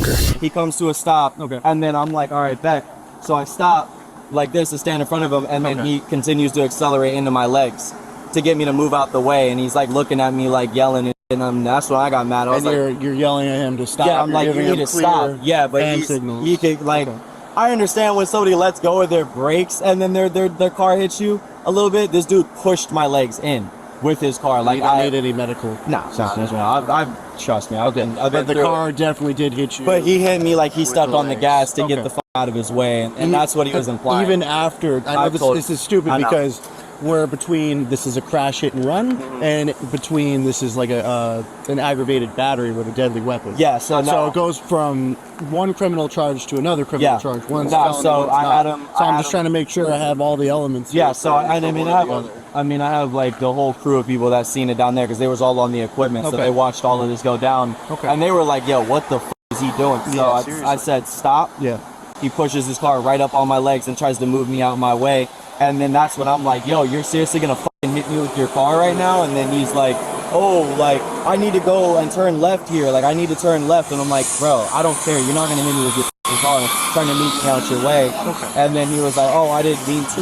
worker. He comes to a stop, and then I'm like, all right, bet. So I stop like this to stand in front of him, and then he continues to accelerate into my legs to get me to move out the way, and he's like looking at me like yelling, and that's when I got mad. I was you're yelling at him to stop. Yeah, I'm like, you need to stop. Yeah, but he could like, I understand when somebody lets go of their brakes and then their car hits you a little bit. This dude pushed my legs in with his car. Like, I need any medical. No, I've trust me. I've been but the car definitely did hit you. But he hit me like he stepped on the gas to get the fuck out of his way, and that's what he was implying. Even after, I know this is stupid because we're between, this is a crash hit and run, and between this is like an aggravated battery with a deadly weapon. Yeah, so it goes from one criminal charge to another criminal charge. One's felony, so one's I not. had him. So I'm just trying to make sure I have all the elements. Yeah, so I have like the whole crew of people that seen it down there because they was all on the equipment, so they watched all of this go down, and they were like, "Yo, what the f is he doing?" So I said, "Stop." Yeah. He pushes his car right up on my legs and tries to move me out my way. And then that's when I'm like, yo, you're seriously gonna fucking hit me with your car right now? And then he's like, oh, like, I need to go and turn left here. Like, I need to turn left. And I'm like, bro, I don't care. You're not gonna hit me with your car trying to meet me out your way. And then he was like, oh, I didn't mean to.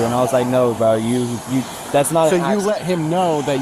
And I was like, no, bro, you that's not. So you let him know that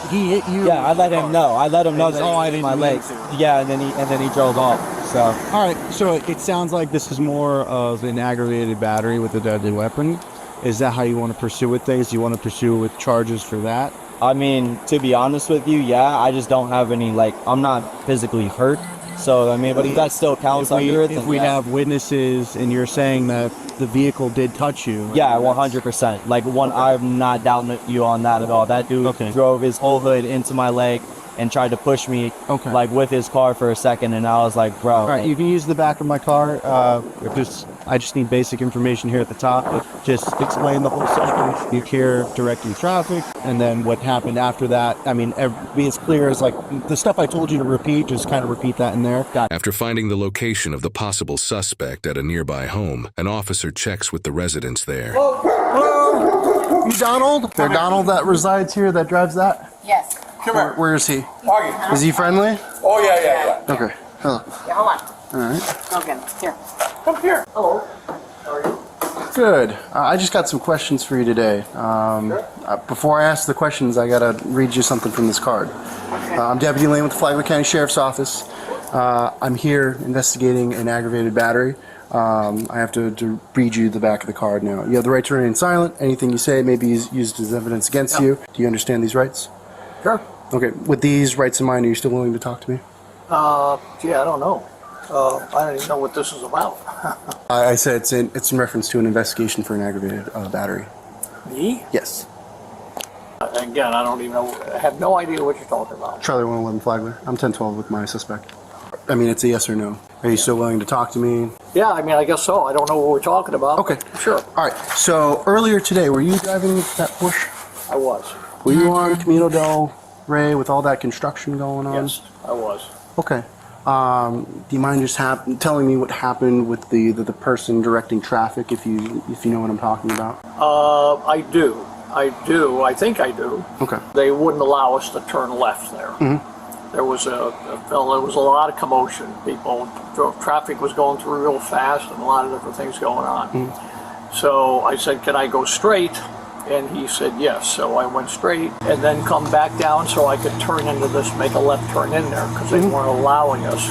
he hit you. Yeah, I let him know. I let him know that I didn't my legs. Yeah, and then he drove off. So all right. So it sounds like this is more of an aggravated battery with a deadly weapon. Is that how you want to pursue with things? Do you want to pursue with charges for that? I mean, to be honest with you, yeah, I just don't have any, like, I'm not physically hurt. So, I mean, but if that still counts under it, if we have witnesses and you're saying that the vehicle did touch you. Yeah, 100%. Like, I'm not doubting you on that at all. That dude drove his whole hood into my leg and tried to push me, like, with his car for a second, and I was like, bro. All right, you can use the back of my car. I just need basic information here at the top. Just explain the whole situation. You care directing traffic, and then what happened after that. I mean, be as clear as, like, the stuff I told you to repeat, just kind of repeat that in there. After finding the location of the possible suspect at a nearby home, an officer checks with the residents there. Hello? You Donald? They're Donald that resides here, that drives that? Yes. Come here. Where is he? Is he friendly? Oh, yeah. Okay. Hello. Yeah, hold on. All right. Okay, here. Come here. Hello. How are you? Good. I just got some questions for you today. Before I ask the questions, I got to read you something from this card. Okay. I'm Deputy Lane with the Flagler County Sheriff's Office. I'm here investigating an aggravated battery. I have to read you the back of the card now. You have the right to remain silent. Anything you say may be used as evidence against you. Do you understand these rights? Sure. Okay. With these rights in mind, are you still willing to talk to me? Gee, I don't know. I don't even know what this is about. I said it's in reference to an investigation for an aggravated battery. Me? Yes. Again, I don't even know. I have no idea what you're talking about. Charlie 111 Flagler. I'm 1012 with my suspect. I mean, it's a yes or no. Are you still willing to talk to me? Yeah, I mean, I guess so. I don't know what we're talking about. Okay. Sure. All right. So earlier today, were you driving that Porsche? I was. Were you on Camino del Rey with all that construction going on? Yes, I was. Okay. Do you mind just telling me what happened with the person directing traffic, if you know what I'm talking about? I do. I think I do. Okay. They wouldn't allow us to turn left there. Mm-hmm. There was there was a lot of commotion. Traffic was going through real fast, and a lot of different things going on. Mm-hmm. So I said, "Can I go straight?" And he said yes. So I went straight and then come back down so I could turn into this, make a left turn in there, because they weren't allowing us.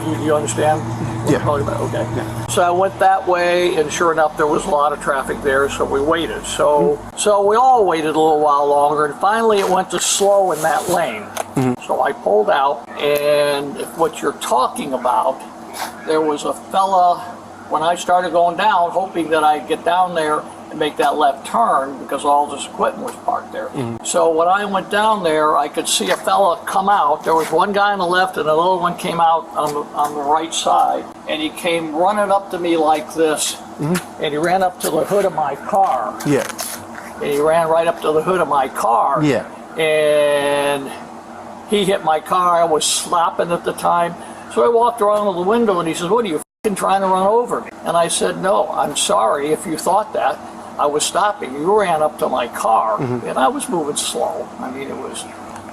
Do you understand what Yeah. I'm talking about? Okay. Yeah. So I went that way, and sure enough, there was a lot of traffic there, so we waited. So we all waited a little while longer, and finally it went to slow in that lane. So I pulled out, and if what you're talking about, there was a fella, when I started going down, hoping that I'd get down there and make that left turn because all this equipment was parked there. So when I went down there, I could see a fella come out. There was one guy on the left and another one came out on the right side, and he came running up to me like this, and he ran up to the hood of my car. Yeah. And he ran right up to the hood of my car. Yeah. And he hit my car. I was slapping at the time. So I walked around to the window and he says, "What are you f***ing trying to run over me?" And I said, "No, I'm sorry if you thought that. I was stopping. You ran up to my car," and I was moving slow. I mean, it was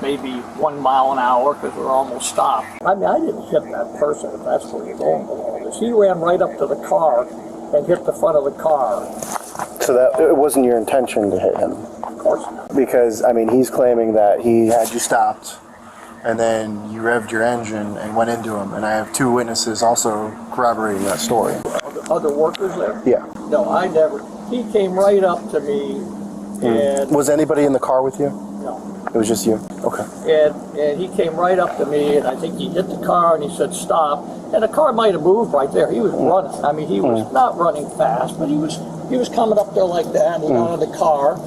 maybe 1 mile an hour because we're almost stopped. I mean, I didn't hit that person, if that's where you're going with all this. He ran right up to the car and hit the front of the car. So that it wasn't your intention to hit him? Of course not. Because, I mean, he's claiming that he had you stopped and then you revved your engine and went into him. And I have 2 witnesses also corroborating that story. Other workers there? Yeah. No, I never. He came right up to me and... Was anybody in the car with you? No. It was just you? Okay. And he came right up to me, and I think he hit the car, and he said, stop. And the car might have moved right there. He was running. I mean, he was not running fast, but he was coming up there like that, and he got out of the car.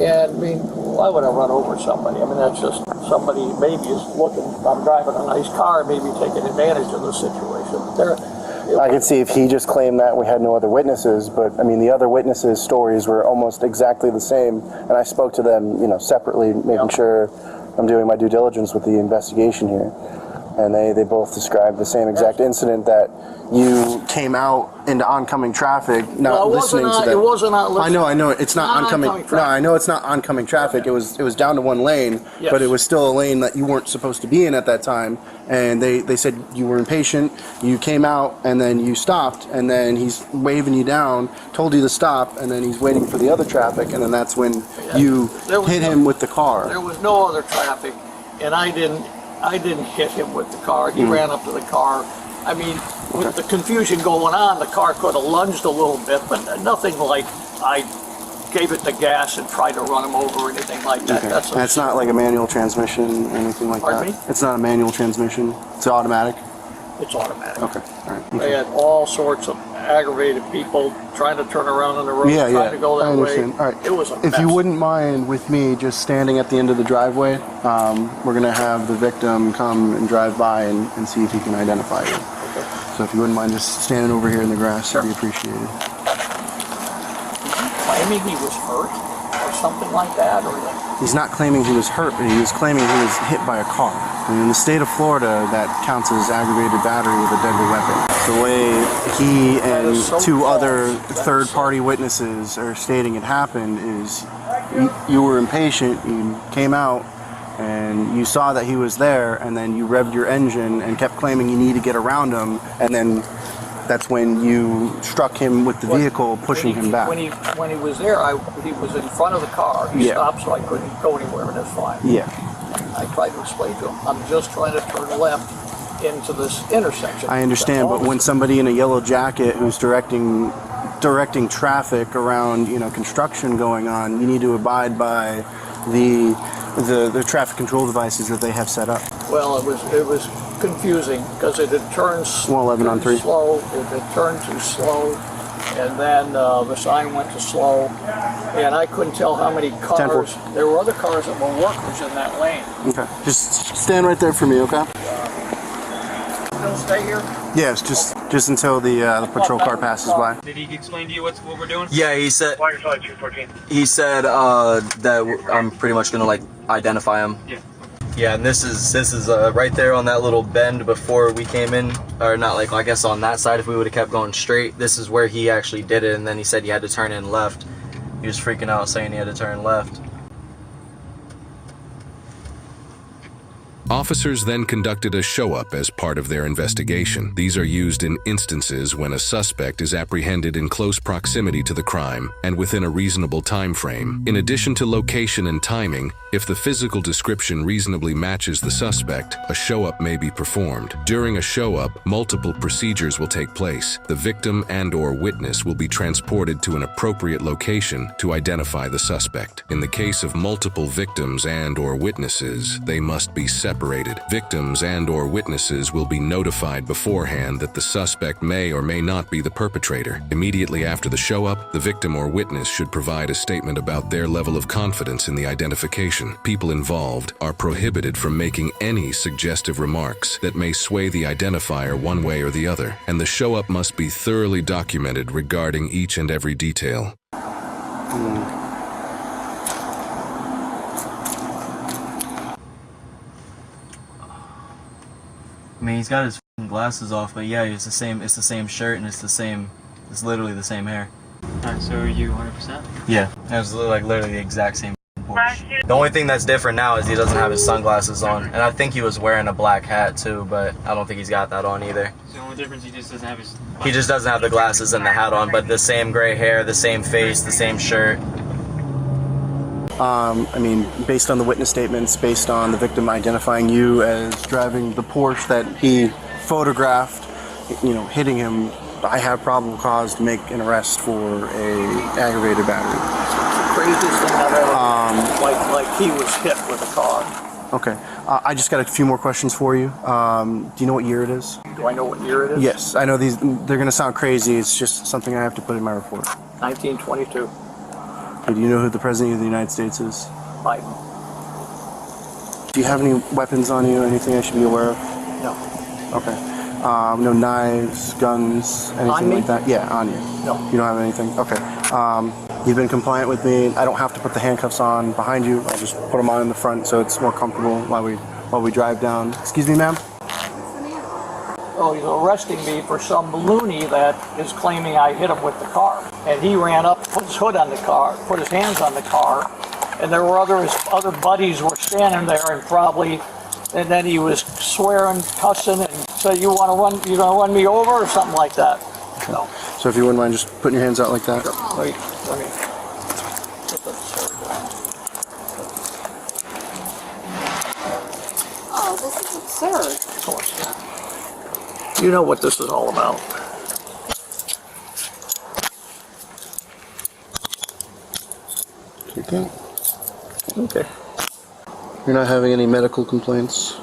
And, I mean, why would I run over somebody? I mean, that's just somebody maybe is looking, I'm driving a nice car, maybe taking advantage of the situation. I could see if he just claimed that we had no other witnesses, but I mean the other witnesses' stories were almost exactly the same, and I spoke to them, you know, separately, making sure I'm doing my due diligence with the investigation here, and they both described the same exact incident, that you came out into oncoming traffic, not listening to them. It wasn't not listening. I know, it's not oncoming. No, I know it's not oncoming traffic. It was down to 1 lane, but it was still a lane that you weren't supposed to be in at that time. And they said you were impatient. You came out and then you stopped, and then he's waving you down, told you to stop, and then he's waiting for the other traffic, and then that's when you hit him with the car. There was no other traffic, and I didn't hit him with the car. He ran up to the car. I mean, with the confusion going on, the car could have lunged a little bit, but nothing like I gave it the gas and tried to run him over or anything like that. Okay. That's not like a manual transmission or anything like that? Pardon me? It's not a manual transmission? It's automatic? It's automatic. Okay, all right. They had all sorts of aggravated people trying to turn around on the road, trying to go that I understand. way. All right. It was a If mess. you wouldn't mind with me just standing at the end of the driveway, we're going to have the victim come and drive by and see if he can identify you. Okay. So if you wouldn't mind just standing over here in the grass, it'd be appreciated. Claiming he was hurt or something like that, or He's not claiming he was hurt, but he was claiming he was hit by a car. And in the state of Florida, that counts as aggravated battery with a deadly weapon. The way he and 2 other third-party witnesses are stating it happened is you were impatient, you came out, and you saw that he was there, and then you revved your engine and kept claiming you need to get around him, and then that's when you struck him with the vehicle, pushing him back. When he was there, he was in front of the car. He stopped, so I couldn't go anywhere, and that's fine. Yeah. I tried to explain to him, I'm just trying to turn left into this intersection. I understand, but when somebody in a yellow jacket who's directing traffic around, you know, construction going on, you need to abide by the traffic control devices that they have set up. Well, it was confusing because it had turned 111 on 3. slow. It had turned too slow, and then the sign went to slow, and I couldn't tell how many cars. There were other cars that were workers in that lane. Okay, just stand right there for me, okay? Don't stay here. Yes, just until the patrol car passes by. Did he explain to you what we're doing? Yeah, he said. Why are you 214? He said that I'm pretty much gonna like identify him. Yeah. Yeah, and this is right there on that little bend before we came in, or not, like I guess on that side. If we would have kept going straight, this is where he actually did it, and then he said he had to turn in left. He was freaking out, saying he had to turn left. Officers then conducted a show-up as part of their investigation. These are used in instances when a suspect is apprehended in close proximity to the crime and within a reasonable time frame. In addition to location and timing, if the physical description reasonably matches the suspect, a show-up may be performed. During a show-up, multiple procedures will take place. The victim and/or witness will be transported to an appropriate location to identify the suspect. In the case of multiple victims and/or witnesses, they must be separated. Victims and/or witnesses will be notified beforehand that the suspect may or may not be the perpetrator. Immediately after the show-up, the victim or witness should provide a statement about their level of confidence in the identification. People involved are prohibited from making any suggestive remarks that may sway the identifier one way or the other, and the show-up must be thoroughly documented regarding each and every detail. I mean, he's got his glasses off, but yeah, it's the same shirt, and it's literally the same hair. Alright, so are you 100%? Yeah, it was like literally the exact same Porsche. The only thing that's different now is he doesn't have his sunglasses on, and I think he was wearing a black hat too, but I don't think he's got that on either. The only difference, he just doesn't have his... He just doesn't have the glasses and the hat on, but the same gray hair, the same face, the same shirt. I mean, based on the witness statements, based on the victim identifying you as driving the Porsche that he photographed, you know, hitting him, I have probable cause to make an arrest for a aggravated battery. Craziest thing I've ever, like he was hit with a car. Okay. I just got a few more questions for you. Do you know what year it is? Do I know what year it is? Yes. I know they're going to sound crazy. It's just something I have to put in my report. 1922. Do you know who the President of the United States is? Biden. Do you have any weapons on you? Anything I should be aware of? No. Okay. No knives, guns, anything On me? like that? Yeah, on you. No. You don't have anything? Okay. You've been compliant with me. I don't have to put the handcuffs on behind you. I'll just put them on in the front so it's more comfortable while we drive down. Excuse me, ma'am? Oh, he's arresting me for some loony that is claiming I hit him with the car. And he ran up, put his hood on the car, put his hands on the car, and there were his other buddies were standing there and then he was swearing, cussing, and said, you gonna run me over or something like that. Okay. No. So if you wouldn't mind just putting your hands out like that. Wait, let me. Oh, this is absurd. Of course. You know what this is all about. Take that. Okay. You're not having any medical complaints?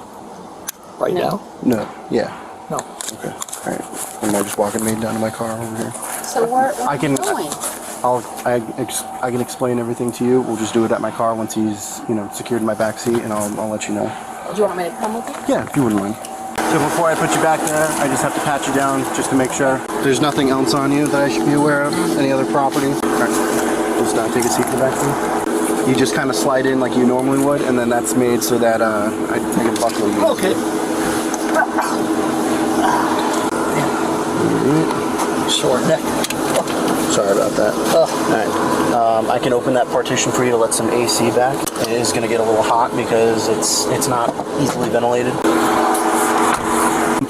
Right now? No. Yeah. No. Okay. All right. Am I just walking me down to my car over here? So where are you going? I can explain everything to you. We'll just do it at my car once he's, secured in my back seat, and I'll let you know. Do you want me to come with you? Yeah, if you wouldn't mind. So before I put you back there, I just have to pat you down just to make sure. There's nothing else on you that I should be aware of? Any other property? All right. Just take a seat in the back seat. You just kind of slide in like you normally would, and then that's made so that I can buckle you. Okay. Sore neck. Sorry about that. All right. I can open that partition for you to let some AC back. It is going to get a little hot because it's not easily ventilated.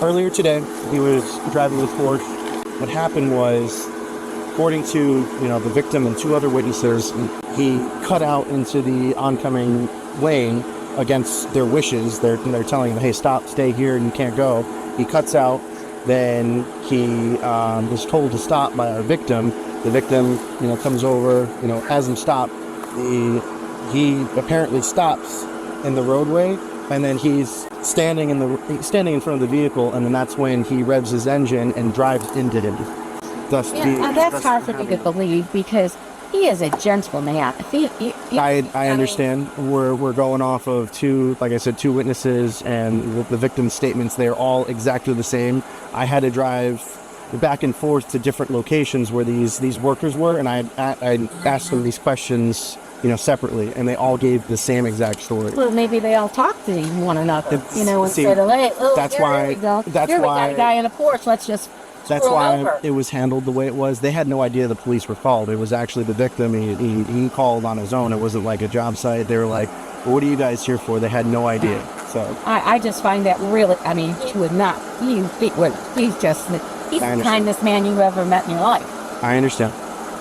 Earlier today, he was driving his Porsche. What happened was, according to the victim and two other witnesses, he cut out into the oncoming lane against their wishes. They're telling him, "Hey, stop, stay here, and you can't go." He cuts out. Then he was told to stop by our victim. The victim, comes over, has him stop. He apparently stops in the roadway, and then he's standing in front of the vehicle, and then that's when he revs his engine and drives into him. That's hard for me to believe because he is a gentleman. I understand. We're going off of two witnesses, and the victim's statements. They're all exactly the same. I had to drive back and forth to different locations where these workers were, and I asked them these questions, separately, and they all gave the same exact story. Well, maybe they all talk to one another, instead of, "Hey, that's here why. we go. That's here why. we got a guy in a Porsche. Let's just." That's why it was handled the way it was. They had no idea the police were called. It was actually the victim. He called on his own. It wasn't like a job site. They were like, well, "What are you guys here for?" They had no idea. So I just find that really. I mean, he would not. He's the kindest man you've ever met in your life. I understand,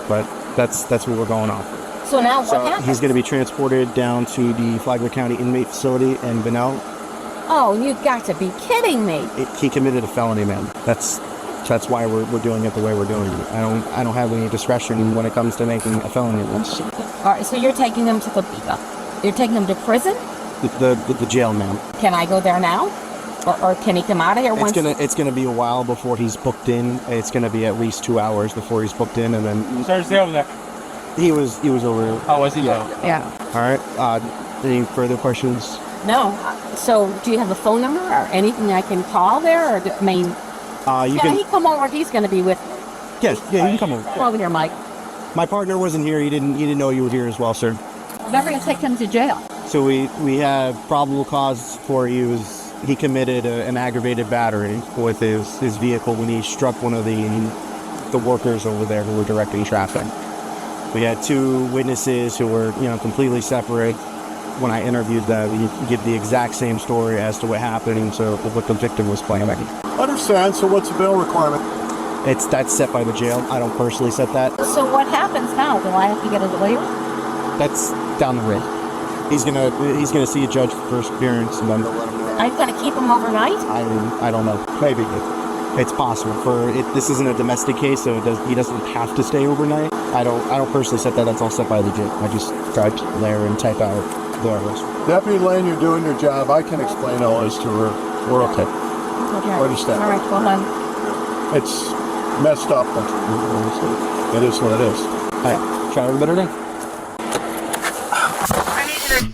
but that's what we're going off. So now what happens? He's going to be transported down to the Flagler County Inmate Facility in Bunnell. Oh, you've got to be kidding me! He committed a felony, man. That's why we're doing it the way we're doing it. I don't have any discretion when it comes to making a felony list. All right, so you're taking him to you're taking him to prison? The jail, ma'am. Can I go there now, or can he come out of here once? It's gonna be a while before he's booked in. It's gonna be at least 2 hours before he's booked in, and then. Sorry, stay over there. He was over. Oh, was he? Yeah. All right. Any further questions? No. So, do you have a phone number or anything I can call there, or he come over. He's going to be with me. Yes, yeah, you can come over. Come over here, Mike. My partner wasn't here. He didn't know you were here as well, sir. They're going to take him to jail. So we have probable cause for you. He committed an aggravated battery with his vehicle when he struck one of the workers over there who were directing traffic. We had two witnesses who were, completely separate. When I interviewed them, you give the exact same story as to what happened and so what the victim was planning. Understand. So what's the bail requirement? That's set by the jail. I don't personally set that. So what happens now? Do I have to get a lawyer? That's down the road. He's gonna see a judge for first appearance, and then I'm gonna keep him overnight. I don't know. Maybe it's possible. This isn't a domestic case, so he doesn't have to stay overnight. I don't personally set that. That's all set by the jail. I just tried to layer and type out the arrest. Deputy Lane, you're doing your job. I can explain all this to her. We're okay. Okay. Understand. All right, go on. It's messed up, but it is what it is. All right. Try to have a better day.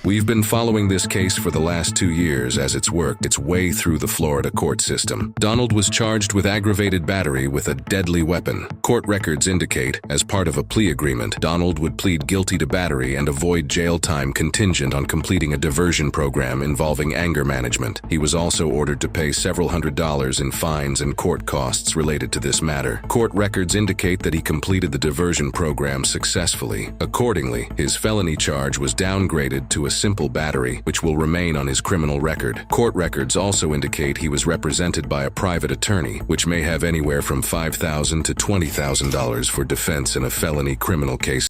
We've been following this case for the last 2 years as it's worked its way through the Florida court system. Donald was charged with aggravated battery with a deadly weapon. Court records indicate, as part of a plea agreement, Donald would plead guilty to battery and avoid jail time contingent on completing a diversion program involving anger management. He was also ordered to pay several $100s in fines and court costs related to this matter. Court records indicate that he completed the diversion program successfully. Accordingly, his felony charge was downgraded to a simple battery, which will remain on his criminal record. Court records also indicate he was represented by a private attorney, which may have anywhere from $5,000 to $20,000 for defense in a felony criminal case.